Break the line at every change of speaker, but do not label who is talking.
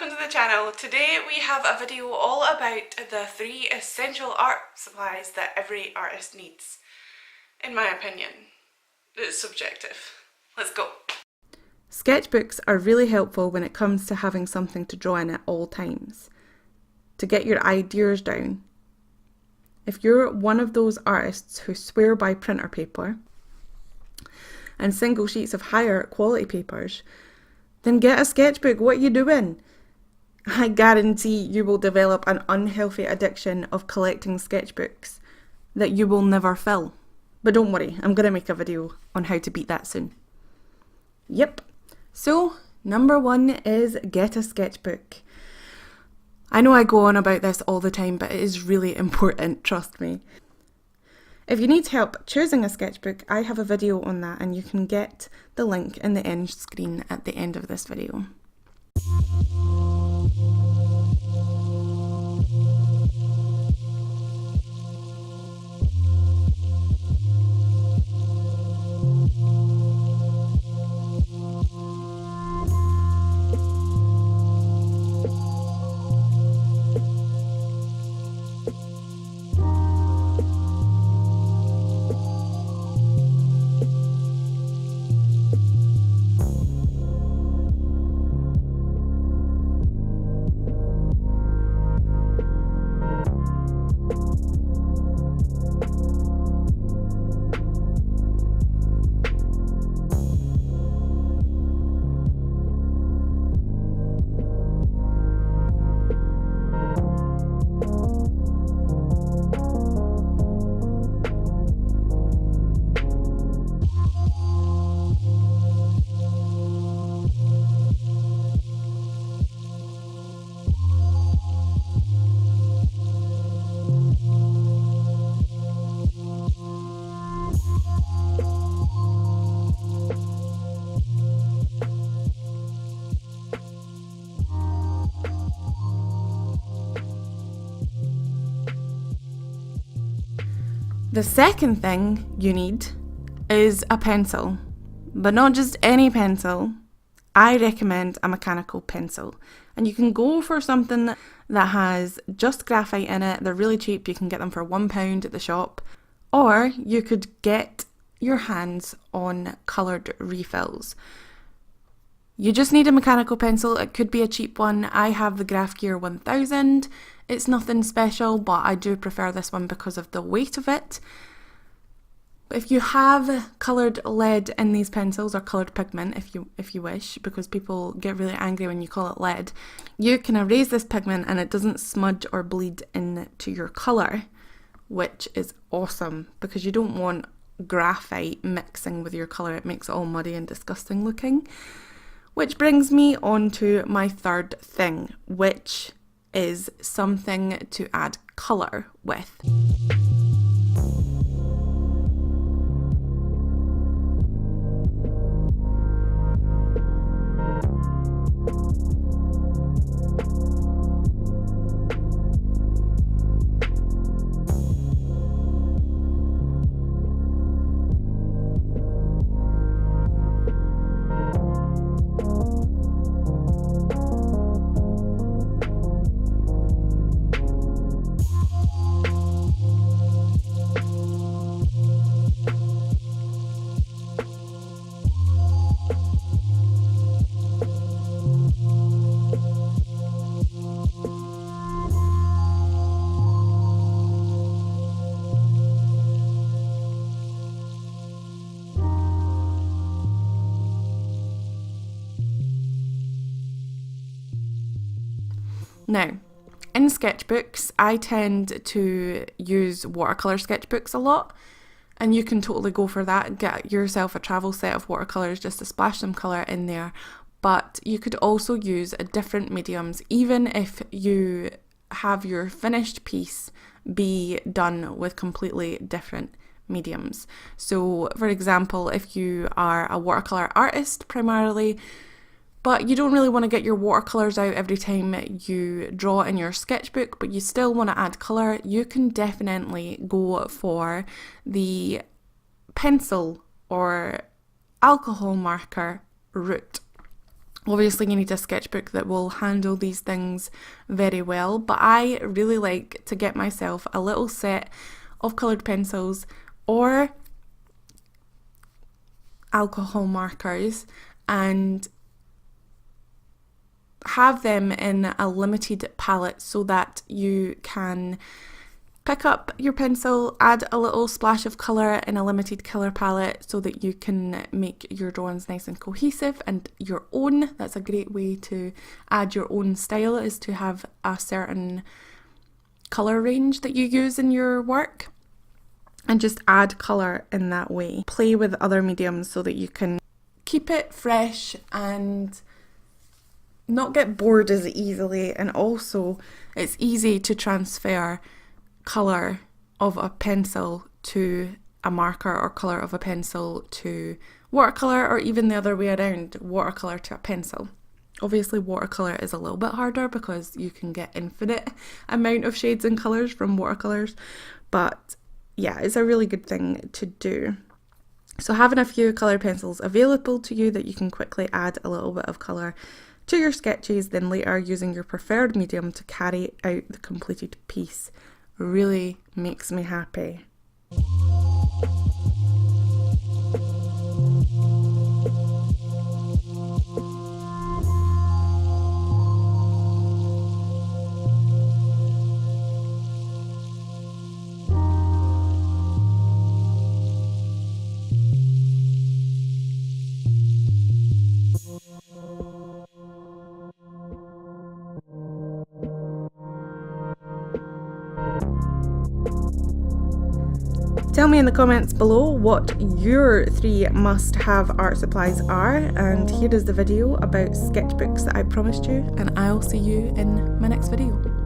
welcome to the channel. Today we have a video all about the 3 essential art supplies that every artist needs. In my opinion. It's subjective. Let's go.
Sketchbooks are really helpful when it comes to having something to draw in at all times, to get your ideas down. If you're one of those artists who swear by printer paper and single sheets of higher quality papers, then get a sketchbook. What are you doing? I guarantee you will develop an unhealthy addiction of collecting sketchbooks that you will never fill. But don't worry, I'm going to make a video on how to beat that soon. Yep. So, number 1 is get a sketchbook. I know I go on about this all the time, but it is really important, trust me. If you need help choosing a sketchbook, I have a video on that and you can get the link in the end screen at the end of this video. The second thing you need is a pencil, but not just any pencil. I recommend a mechanical pencil, and you can go for something that has just graphite in it. They're really cheap, you can get them for £1 at the shop, or you could get your hands on coloured refills. You just need a mechanical pencil. It could be a cheap one. I have the Graph Gear 1000. It's nothing special, but I do prefer this one because of the weight of it. If you have coloured lead in these pencils, or coloured pigment if you wish, because people get really angry when you call it lead, you can erase this pigment and it doesn't smudge or bleed into your colour, which is awesome because you don't want graphite mixing with your colour. It makes it all muddy and disgusting looking. Which brings me on to my third thing, which is something to add colour with. Now, in sketchbooks, I tend to use watercolour sketchbooks a lot, and you can totally go for that. Get yourself a travel set of watercolours just to splash some colour in there, but you could also use different mediums, even if you have your finished piece be done with completely different mediums. So, for example, if you are a watercolour artist primarily, but you don't really want to get your watercolours out every time you draw in your sketchbook, but you still want to add colour, you can definitely go for the pencil or alcohol marker route. Obviously you need a sketchbook that will handle these things very well, but I really like to get myself a little set of coloured pencils or alcohol markers and have them in a limited palette so that you can pick up your pencil, add a little splash of colour in a limited colour palette so that you can make your drawings nice and cohesive and your own. That's a great way to add your own style, is to have a certain colour range that you use in your work and just add colour in that way. Play with other mediums so that you can keep it fresh and not get bored as easily, and also it's easy to transfer colour of a pencil to a marker or colour of a pencil to watercolour, or even the other way around, watercolour to a pencil. Obviously watercolour is a little bit harder because you can get infinite amount of shades and colours from watercolours, but yeah, it's a really good thing to do. So having a few coloured pencils available to you that you can quickly add a little bit of colour to your sketches, then later using your preferred medium to carry out the completed piece, really makes me happy. Tell me in the comments below what your 3 must-have art supplies are, and here is the video about sketchbooks that I promised you, and I'll see you in my next video.